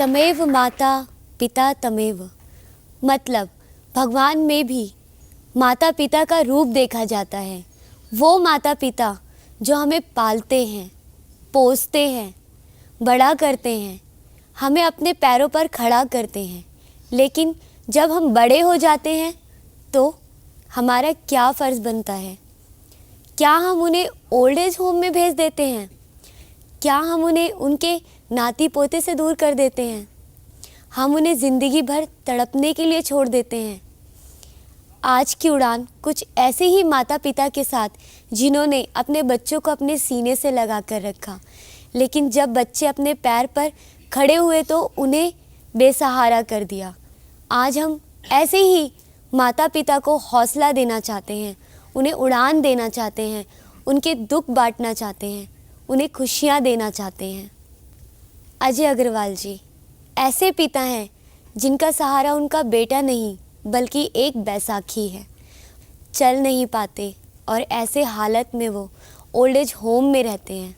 तमेव माता पिता तमेव, मतलब भगवान में भी माता पिता का रूप देखा जाता है। वो माता पिता जो हमें पालते हैं, पोसते हैं, बड़ा करते हैं, हमें अपने पैरों पर खड़ा करते हैं। लेकिन जब हम बड़े हो जाते हैं तो हमारा क्या फ़र्ज़ बनता है? क्या हम उन्हें ओल्ड एज होम में भेज देते हैं? क्या हम उन्हें उनके नाती पोते से दूर कर देते हैं? हम उन्हें ज़िंदगी भर तड़पने के लिए छोड़ देते हैं। आज की उड़ान कुछ ऐसे ही माता पिता के साथ जिन्होंने अपने बच्चों को अपने सीने से लगा कर रखा, लेकिन जब बच्चे अपने पैर पर खड़े हुए तो उन्हें बेसहारा कर दिया। आज हम ऐसे ही माता पिता को हौसला देना चाहते हैं, उन्हें उड़ान देना चाहते हैं, उनके दुख बांटना चाहते हैं, उन्हें खुशियाँ देना चाहते हैं। अजय अग्रवाल जी ऐसे पिता हैं जिनका सहारा उनका बेटा नहीं बल्कि एक बैसाखी है। चल नहीं पाते और ऐसे हालत में वो ओल्ड एज होम में रहते हैं।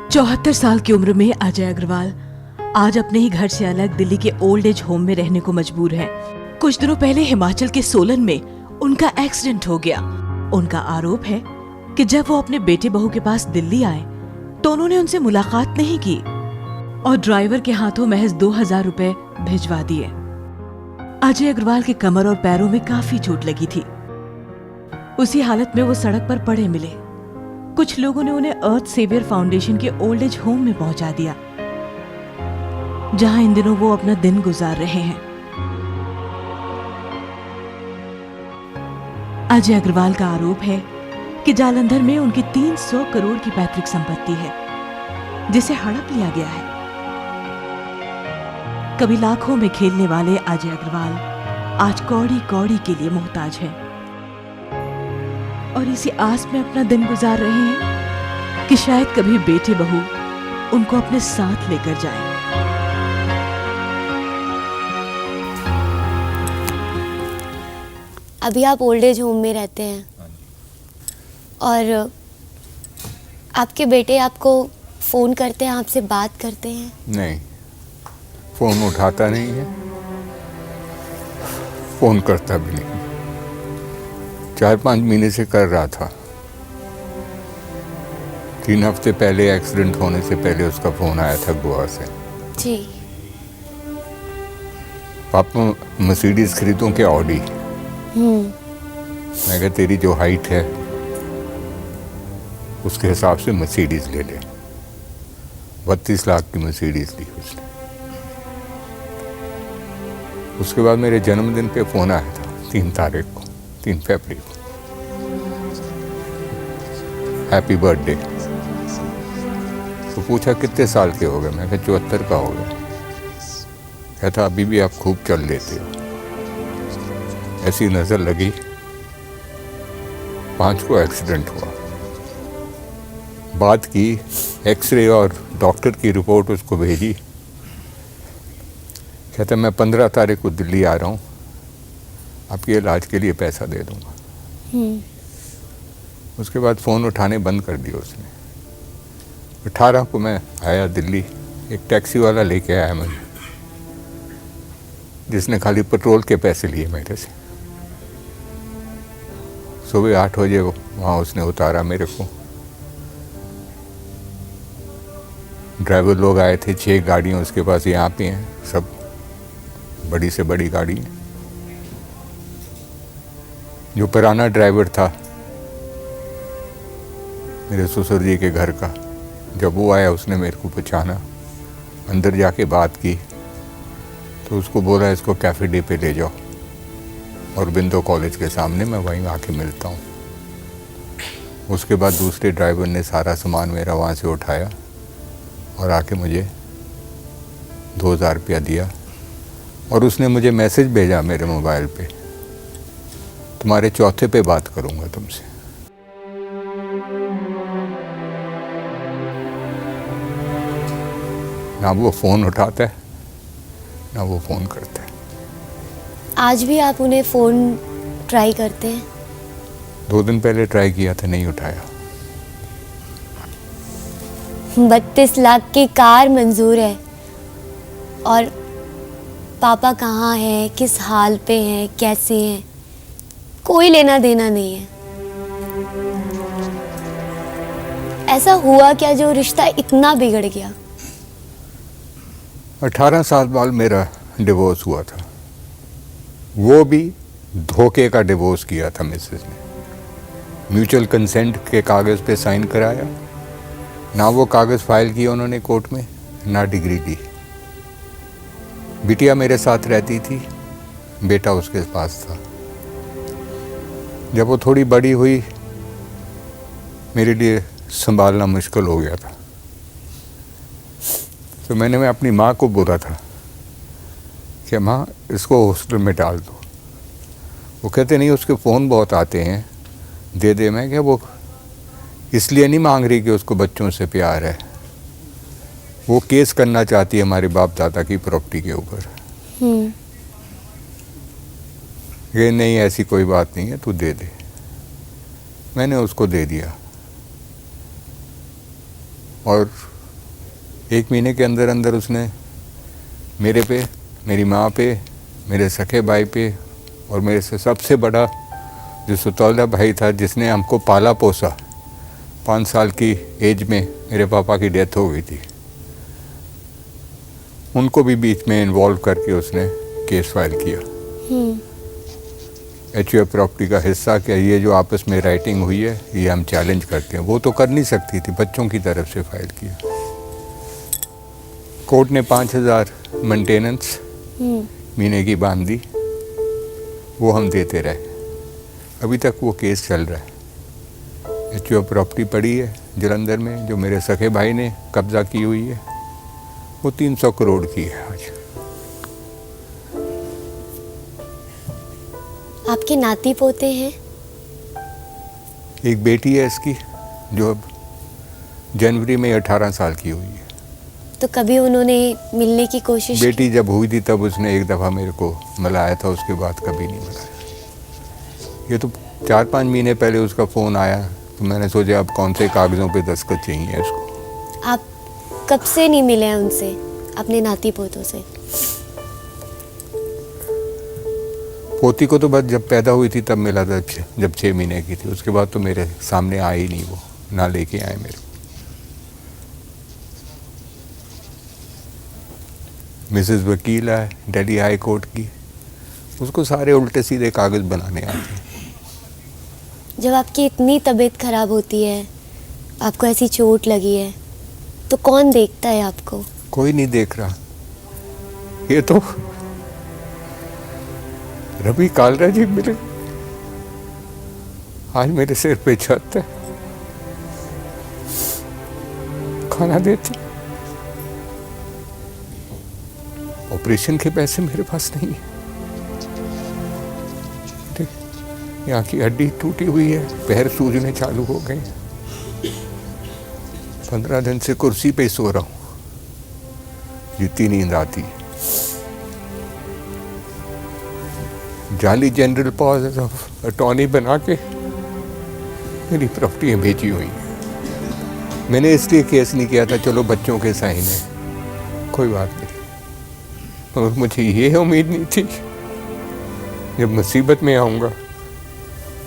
74 साल की उम्र में अजय अग्रवाल आज अपने ही घर से अलग दिल्ली के ओल्ड एज होम में रहने को मजबूर है। कुछ दिनों पहले हिमाचल के सोलन में उनका एक्सीडेंट हो गया। उनका आरोप है कि जब वो अपने बेटे बहू के पास दिल्ली आए तो उन्होंने उनसे मुलाकात नहीं की और ड्राइवर के हाथों महज 2000 रुपए भिजवा दिए। अजय अग्रवाल के कमर और पैरों में काफी चोट लगी थी। उसी हालत में वो सड़क पर पड़े मिले। कुछ लोगों ने उन्हें अर्थ सेवियर फाउंडेशन के ओल्ड एज होम में पहुंचा दिया, जहां इन दिनों वो अपना दिन गुजार रहे हैं। अजय अग्रवाल का आरोप है कि जालंधर में उनकी 300 करोड़ की पैतृक संपत्ति है, जिसे हड़प लिया गया है। कभी लाखों में खेलने वाले अजय अग्रवाल आज कौड़ी कौड़ी के लिए मोहताज है और इसी आस में अपना दिन गुजार रहे हैं कि शायद कभी बेटे बहू उनको अपने साथ लेकर जाएं। अभी आप ओल्ड एज होम में रहते हैं और आपके बेटे आपको फ़ोन करते हैं, आपसे बात करते हैं? नहीं, फ़ोन उठाता नहीं है, फ़ोन करता भी नहीं। 4-5 महीने से कर रहा था। 3 हफ्ते पहले एक्सीडेंट होने से पहले उसका फ़ोन आया था गोवा से। जी। पापा मर्सिडीज़ खरीदूं क्या ऑडी? मैं कहा तेरी जो हाइट है उसके हिसाब से मर्सिडीज़ ले ले। 32 लाख की मर्सिडीज़ ली उसने। उसके बाद मेरे जन्मदिन पे फ़ोन आया था 3 तारीख को, 3 फरवरी को, हैप्पी बर्थडे। तो पूछा कितने साल के हो गए? मैं कहा 74 का हो गया। कहता अभी भी आप खूब चल लेते हो। ऐसी नज़र लगी। 5 को एक्सीडेंट हुआ। बात की, एक्सरे और डॉक्टर की रिपोर्ट उसको भेजी। कहता मैं 15 तारीख को दिल्ली आ रहा हूँ, आपके इलाज के लिए पैसा दे दूँगा। उसके बाद फ़ोन उठाने बंद कर दिया उसने। 18 को मैं आया दिल्ली। एक टैक्सी वाला लेके आया मुझे, जिसने खाली पेट्रोल के पैसे लिए मेरे से। सुबह 8 बजे वहाँ उसने उतारा मेरे को। ड्राइवर लोग आए थे, 6 गाड़ियाँ उसके पास यहाँ पे हैं, सब बड़ी से बड़ी गाड़ी है। जो पुराना ड्राइवर था मेरे ससुर जी के घर का, जब वो आया उसने मेरे को पहचाना, अंदर जाके बात की तो उसको बोला इसको कैफ़े डे पे ले जाओ और बिंदो कॉलेज के सामने, मैं वहीं आके मिलता हूँ। उसके बाद दूसरे ड्राइवर ने सारा सामान मेरा वहाँ से उठाया और आके मुझे 2000 रुपया दिया और उसने मुझे मैसेज भेजा मेरे मोबाइल पे, तुम्हारे चौथे पे बात करूँगा तुमसे। ना वो फ़ोन उठाता है ना वो फ़ोन करता है। आज भी आप उन्हें फ़ोन ट्राई करते हैं? 2 दिन पहले ट्राई किया था, नहीं उठाया। 32 लाख की कार मंजूर है और पापा कहाँ हैं, किस हाल पे हैं, कैसे हैं, कोई लेना देना नहीं है। ऐसा हुआ क्या जो रिश्ता इतना बिगड़ गया? 18 साल बाद मेरा डिवोर्स हुआ था। वो भी धोखे का डिवोर्स किया था मिसेस ने। म्यूचुअल कंसेंट के कागज़ पे साइन कराया, ना वो कागज़ फाइल किया उन्होंने कोर्ट में, ना डिग्री दी। बिटिया मेरे साथ रहती थी, बेटा उसके पास था। जब वो थोड़ी बड़ी हुई मेरे लिए संभालना मुश्किल हो गया था, तो मैं अपनी माँ को बोला था कि माँ इसको हॉस्टल में डाल दो। वो कहते नहीं, उसके फ़ोन बहुत आते हैं, दे दे। मैं क्या, वो इसलिए नहीं मांग रही कि उसको बच्चों से प्यार है, वो केस करना चाहती है हमारे बाप दादा की प्रॉपर्टी के ऊपर। ये नहीं, ऐसी कोई बात नहीं है, तू दे दे। मैंने उसको दे दिया और 1 महीने के अंदर अंदर उसने मेरे पे, मेरी माँ पे, मेरे सखे भाई पे और मेरे से सबसे बड़ा जो सतौला भाई था जिसने हमको पाला पोसा, 5 साल की एज में मेरे पापा की डेथ हो गई थी, उनको भी बीच में इन्वॉल्व करके उसने केस फाइल किया। HUF प्रॉपर्टी का हिस्सा क्या, ये जो आपस में राइटिंग हुई है ये हम चैलेंज करते हैं। वो तो कर नहीं सकती थी, बच्चों की तरफ से फाइल किया। कोर्ट ने 5,000 मेंटेनेंस महीने की बांध दी, वो हम देते रहे। अभी तक वो केस चल रहा है। HUF प्रॉपर्टी पड़ी है जलंधर में जो मेरे सखे भाई ने कब्जा की हुई है, वो 300 करोड़ की है आज। आपके नाती पोते हैं? एक बेटी है इसकी जो अब जनवरी में 18 साल की हुई है। तो कभी उन्होंने मिलने की कोशिश की? बेटी जब हुई थी तब उसने एक दफ़ा मेरे को मिलाया था, उसके बाद कभी नहीं मिलाया। ये तो 4-5 महीने पहले उसका फ़ोन आया, तो मैंने सोचा अब कौन से कागज़ों पे दस्तखत चाहिए इसको। आप कब से नहीं मिले हैं उनसे, अपने नाती पोतों से? पोती को तो बस जब पैदा हुई थी तब मिला था, जब 6 महीने की थी। उसके बाद तो मेरे सामने आए ही नहीं, वो ना लेके आए मेरे को। मिसेस वकील है दिल्ली हाई कोर्ट की, उसको सारे उल्टे सीधे कागज़ बनाने आते हैं। जब आपकी इतनी तबीयत खराब होती है, आपको ऐसी चोट लगी है, तो कौन देखता है आपको? कोई नहीं देख रहा। ये तो रवि कालरा जी मिले, आज मेरे सिर पे छत है, खाना देते। ऑपरेशन के पैसे मेरे पास नहीं है। यहाँ की हड्डी टूटी हुई है, पैर सूजने चालू हो गए। 15 दिन से कुर्सी पे सो रहा हूँ, जितनी नींद आती है। जाली जनरल पॉज ऑफ अटॉर्नी बना के मेरी प्रॉपर्टियाँ बेची हुई हैं। मैंने इसलिए केस नहीं किया था, चलो बच्चों के साइन है, कोई बात नहीं। और मुझे ये उम्मीद नहीं थी जब मुसीबत में आऊँगा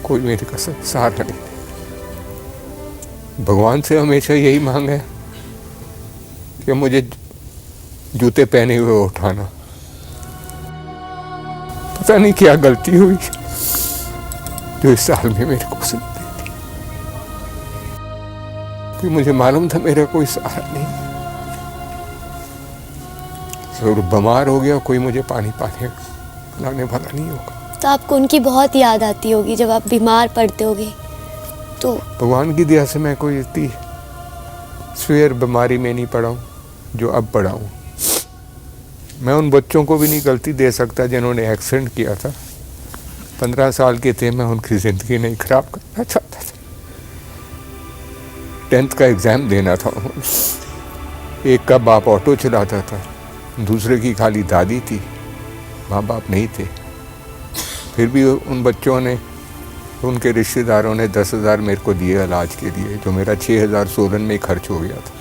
कोई मेरे का सहारा नहीं। भगवान से हमेशा यही मांग है कि मुझे जूते पहने हुए उठाना। पता नहीं क्या गलती हुई जो इस साल में मेरे को सुन दी थी, कि मुझे मालूम था मेरा कोई सहारा नहीं। जरूर बीमार हो गया, कोई मुझे पानी पिलाने वाला नहीं होगा। तो आपको उनकी बहुत याद आती होगी जब आप बीमार पड़ते होगे। तो भगवान की दया से मैं कोई इतनी स्वेयर बीमारी में नहीं पड़ा हूँ जो अब पड़ा हूँ। मैं उन बच्चों को भी नहीं गलती दे सकता जिन्होंने एक्सीडेंट किया था। 15 साल के थे, मैं उनकी ज़िंदगी नहीं खराब करना चाहता था। 10th का एग्ज़ाम देना था। एक का बाप ऑटो चलाता था, दूसरे की खाली दादी थी, माँ बाप नहीं थे। फिर भी उन बच्चों ने, उनके रिश्तेदारों ने 10,000 मेरे को दिए इलाज के लिए, जो मेरा 6,000 सोलन में खर्च हो गया था।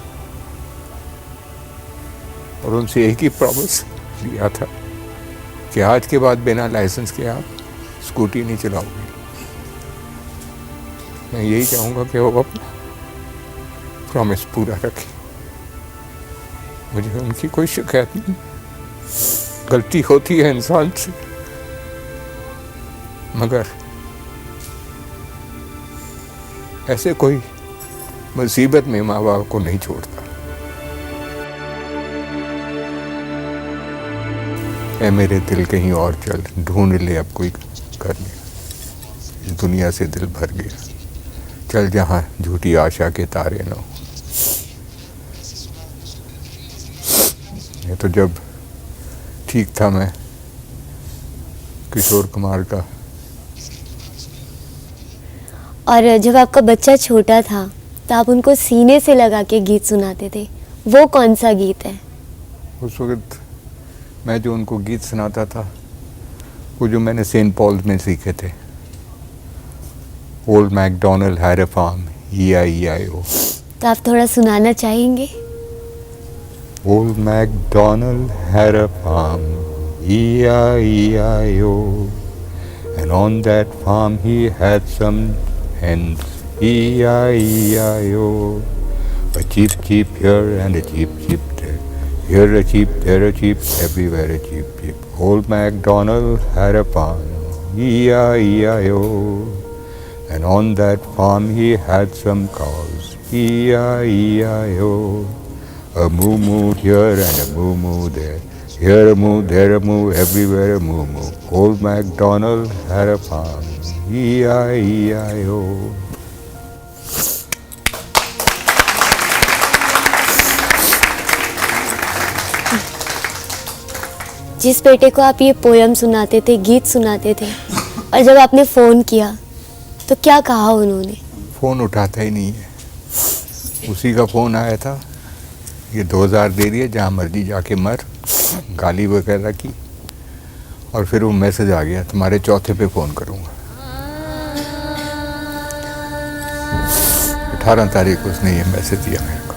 और उनसे एक ही प्रॉमिस लिया था कि आज के बाद बिना लाइसेंस के आप स्कूटी नहीं चलाओगे। मैं यही चाहूँगा कि वो अपना प्रॉमिस पूरा रखें। मुझे उनकी कोई शिकायत नहीं, गलती होती है इंसान से, मगर ऐसे कोई मुसीबत में माँ बाप को नहीं छोड़ता। ऐ मेरे दिल कहीं और चल, ढूंढ ले अब कोई करने, इस दुनिया से दिल भर गया, चल जहाँ झूठी आशा के तारे न हो। ये तो जब ठीक था मैं किशोर कुमार का, और जब आपका बच्चा छोटा था तो आप उनको सीने से लगा के गीत सुनाते थे, वो कौन सा गीत है? उस वक्त मैं जो उनको गीत सुनाता था वो जो मैंने सेंट पॉल में सीखे थे, old MacDonald had a farm, E-I-E-I-O। तो आप थोड़ा सुनाना चाहेंगे? Old MacDonald had a farm, E-I-E-I-O, and on that farm he had some hens, E-I-E-I-O. A cheep cheep here and a cheep cheep there, here a cheep, there a cheep, everywhere a cheep cheep. Old MacDonald had a farm, E-I-E-I-O, and on that farm he had some cows, E-I-E-I-O. A moo moo here and a moo moo there, here a moo, there a moo, everywhere a moo moo. Old MacDonald had a farm, E-I-E-I-O. जिस बेटे को आप ये poem सुनाते थे, गीत सुनाते थे, और जब आपने फ़ोन किया तो क्या कहा उन्होंने? फ़ोन उठाता ही नहीं है। उसी का फ़ोन आया था, ये 2000 दे दिए, जहाँ मर्जी जाके मर, गाली वगैरह की, और फिर वो मैसेज आ गया तुम्हारे चौथे पे फ़ोन करूँगा। 18 तारीख को उसने ये मैसेज दिया मेरे को।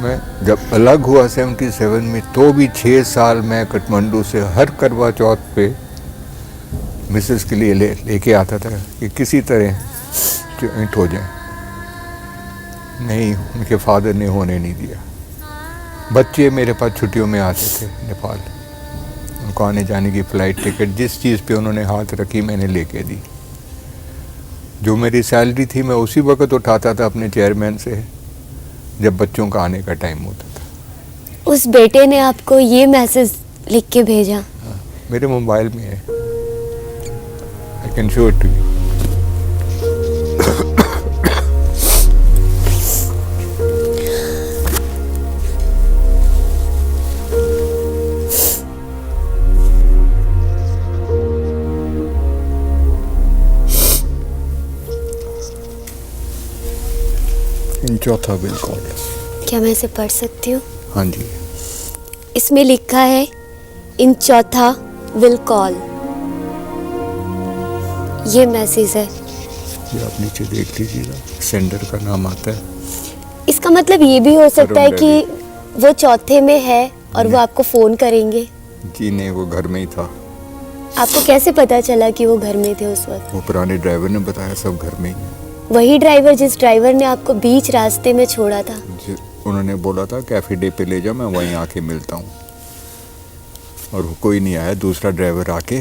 मैं जब अलग हुआ 77 में, तो भी 6 साल मैं काठमांडू से हर करवा चौथ पे मिसेस के लिए लेके आता था कि किसी तरह जॉइंट हो जाए। नहीं, उनके फादर ने होने नहीं दिया। बच्चे मेरे पास छुट्टियों में आते थे नेपाल, उनको आने जाने की फ़्लाइट टिकट जिस चीज़ पे उन्होंने हाथ रखी मैंने लेके दी। जो मेरी सैलरी थी मैं उसी वक्त उठाता था अपने चेयरमैन से जब बच्चों का आने का टाइम होता था। उस बेटे ने आपको ये मैसेज लिख के भेजा? मेरे मोबाइल में है, I can show it to you. चौथा विल कॉल। क्या मैं इसे पढ़ सकती हूँ? हाँ जी। इसमें लिखा है इन चौथा विल कॉल। ये मैसेज है, ये आप नीचे देख लीजिएगा, सेंडर का नाम आता है। इसका मतलब ये भी हो सकता है कि वो चौथे में है और वो आपको फोन करेंगे? जी नहीं, वो घर में ही था। आपको कैसे पता चला कि वो घर में थे उस वक्त? वो पुराने ड्राइवर ने बताया, सब घर में ही है। वही ड्राइवर जिस ड्राइवर ने आपको बीच रास्ते में छोड़ा था? उन्होंने बोला था कैफे डे पे ले जाओ, मैं वहीं आके मिलता हूँ, और वो कोई नहीं आया। दूसरा ड्राइवर आके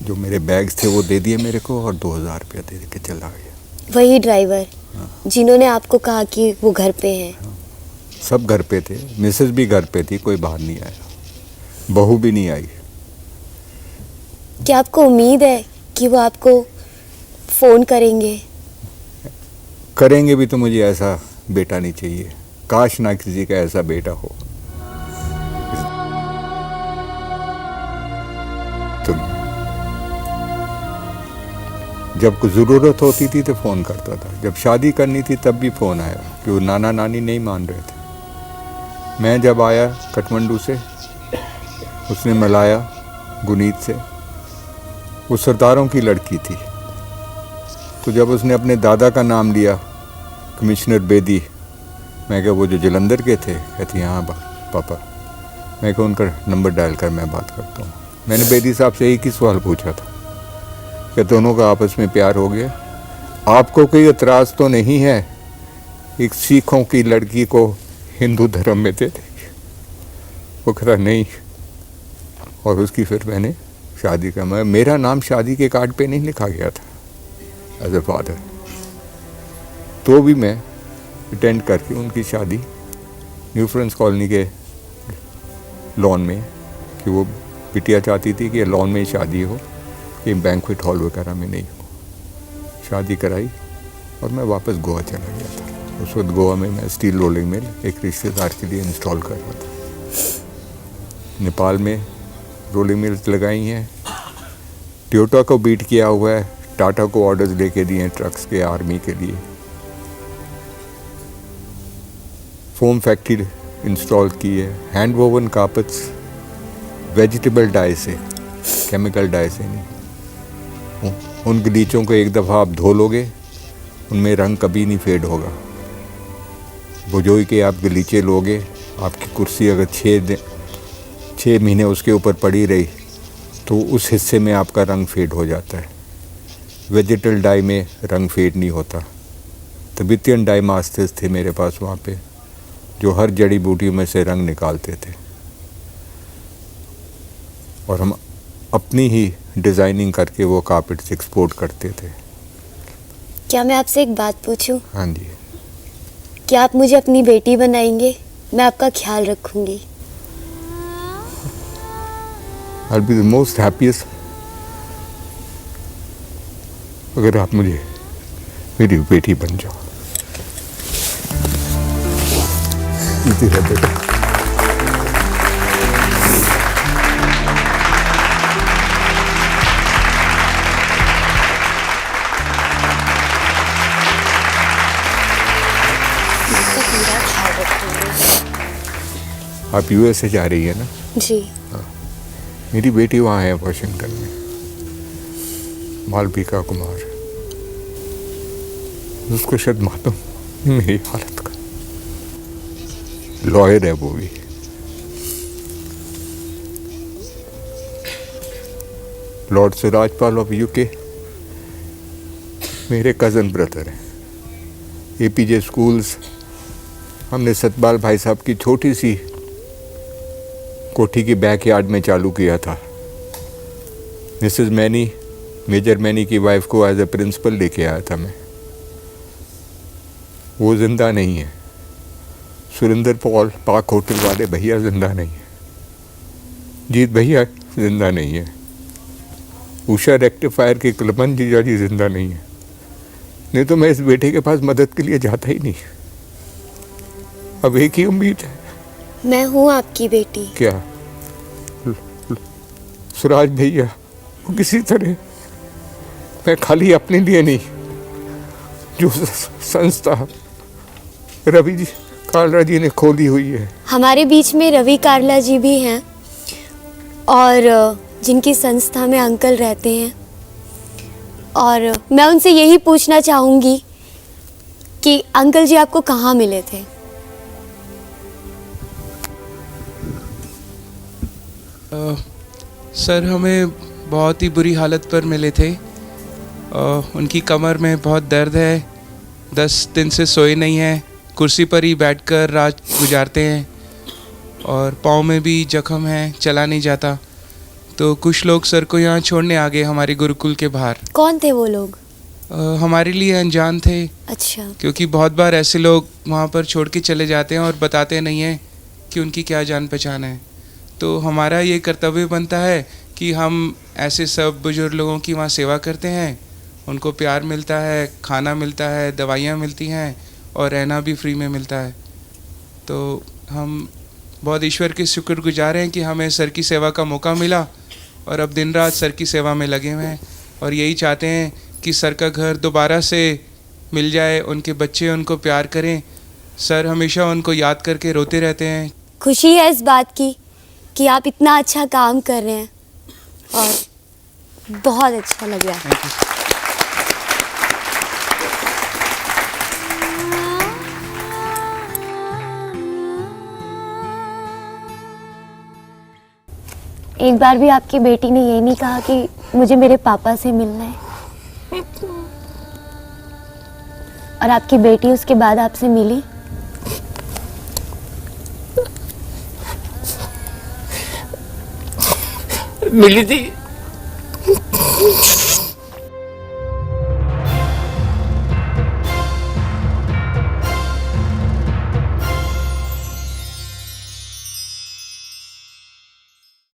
जो मेरे बैग्स थे वो दे दिए मेरे को और 2000 रुपया दे के चला गया। वही ड्राइवर जिन्होंने आपको कहा कि वो घर पे हैं? सब घर पे थे, मिसेस भी घर पे थी, कोई बाहर नहीं आया, बहू भी नहीं आई। क्या आपको उम्मीद है कि वो आपको फ़ोन करेंगे? करेंगे भी तो मुझे ऐसा बेटा नहीं चाहिए। काश ना किसी का ऐसा बेटा हो। तो जब कुछ ज़रूरत होती थी तो फ़ोन करता था, जब शादी करनी थी तब भी फ़ोन आया कि वो नाना नानी नहीं मान रहे थे। मैं जब आया काठमांडू से, उसने मिलाया गुनीत से, वो सरदारों की लड़की थी। तो जब उसने अपने दादा का नाम लिया, कमिश्नर बेदी, मैं कहा वो जो जलंधर के थे? कहती हाँ पापा। मैं कहा उनका नंबर डायल कर मैं बात करता हूँ। मैंने बेदी साहब से एक ही सवाल पूछा था कि दोनों का आपस में प्यार हो गया, आपको कोई एतराज़ तो नहीं है एक सिखों की लड़की को हिंदू धर्म में दे देंगे? वो कहा नहीं। और उसकी फिर मैंने शादी का, मेरा नाम शादी के कार्ड पे नहीं लिखा गया था एज ए फादर, तो भी मैं अटेंड करके उनकी शादी न्यू फ्रेंड्स कॉलोनी के लॉन में, कि वो बिटिया चाहती थी कि लॉन में ही शादी हो, कि बैंक्वेट हॉल वगैरह में नहीं हो। शादी कराई और मैं वापस गोवा चला गया था। उस वक्त गोवा में मैं स्टील रोलिंग मिल एक रिश्तेदार के लिए इंस्टॉल कर रहा था। नेपाल में रोलिंग मिल्स लगाई हैं, टोयोटा को बीट किया हुआ है, टाटा को ऑर्डर्स लेके दिए हैं ट्रक्स के, आर्मी के लिए। फोम फैक्ट्री इंस्टॉल की है, hand woven carpets vegetable die से, केमिकल डाई से नहीं। उन गलीचों को एक दफ़ा आप धो लोगे, उनमें रंग कभी नहीं फेड होगा। बुझोई के आप गलीचे लोगे, आपकी कुर्सी अगर 6 महीने उसके ऊपर पड़ी रही तो उस हिस्से में आपका रंग फेड हो जाता है। वेजिटल डाई में रंग फेड नहीं होता। तिब्बतियन डाई मास्टर्स थे मेरे पास वहाँ पे, जो हर जड़ी बूटी में से रंग निकालते थे, और हम अपनी ही डिज़ाइनिंग करके वो कारपेट्स एक्सपोर्ट करते थे। क्या मैं आपसे एक बात पूछूं? हाँ जी। क्या आप मुझे अपनी बेटी बनाएंगे? मैं आपका ख्याल रखूंगी। I'll be the most happiest अगर आप मुझे मेरी बेटी बन जाओ। जीती रह बेटा। आपका पूरा ख्याल रखूंगी। आप यूएस से जा रही है ना? जी। मेरी बेटी वहाँ है वाशिंगटन में, मालविका कुमार। उसको शायद मालूम मेरी हालत का, लॉयर है वो भी। लॉर्ड सिराजपाल ऑफ यूके मेरे कज़न ब्रदर हैं। एपीजे स्कूल्स हमने सतपाल भाई साहब की छोटी सी कोठी की बैकयार्ड में चालू किया था। मिसेस मैनी, मेजर मैनी की वाइफ को एज ए प्रिंसिपल लेके आया था मैं। वो जिंदा नहीं है। सुरेंद्र पॉल पाक होटल वाले भैया जिंदा नहीं है। जीत भैया जिंदा नहीं है। उषा रेक्टिफायर के कुलमन जीजा जी जिंदा नहीं है। नहीं तो मैं इस बेटे के पास मदद के लिए जाता ही नहीं। अब एक ही उम्मीद है। मैं हूँ आपकी बेटी। क्या? सुराज भैया वो किसी तरह, मैं खाली अपने लिए नहीं, जो संस्था रवि जी कालरा जी ने खोली हुई है। हमारे बीच में रवि कार्ला जी भी हैं, और जिनकी संस्था में अंकल रहते हैं। और मैं उनसे यही पूछना चाहूँगी कि अंकल जी आपको कहाँ मिले थे? सर हमें बहुत ही बुरी हालत पर मिले थे। उनकी कमर में बहुत दर्द है, 10 दिन से सोए नहीं हैं, कुर्सी पर ही बैठकर रात गुजारते हैं, और पाँव में भी जख्म है, चला नहीं जाता। तो कुछ लोग सर को यहाँ छोड़ने आ गए हमारे गुरुकुल के बाहर। कौन थे वो लोग? हमारे लिए अनजान थे। अच्छा। क्योंकि बहुत बार ऐसे लोग वहाँ पर छोड़ के चले जाते हैं और बताते नहीं हैं कि उनकी क्या जान पहचान है। तो हमारा ये कर्तव्य बनता है कि हम ऐसे सब बुजुर्ग लोगों की वहाँ सेवा करते हैं, उनको प्यार मिलता है, खाना मिलता है, दवाइयाँ मिलती हैं, और रहना भी फ्री में मिलता है। तो हम बहुत ईश्वर के शुक्रगुजार हैं कि हमें सर की सेवा का मौका मिला, और अब दिन रात सर की सेवा में लगे हुए हैं, और यही चाहते हैं कि सर का घर दोबारा से मिल जाए, उनके बच्चे उनको प्यार करें। सर हमेशा उनको याद करके रोते रहते हैं। खुशी है इस बात की कि आप इतना अच्छा काम कर रहे हैं, और बहुत अच्छा लग रहा है। Thank you. एक बार भी आपकी बेटी ने ये नहीं कहा कि मुझे मेरे पापा से मिलना है? और आपकी बेटी उसके बाद आपसे मिली? मिली थी।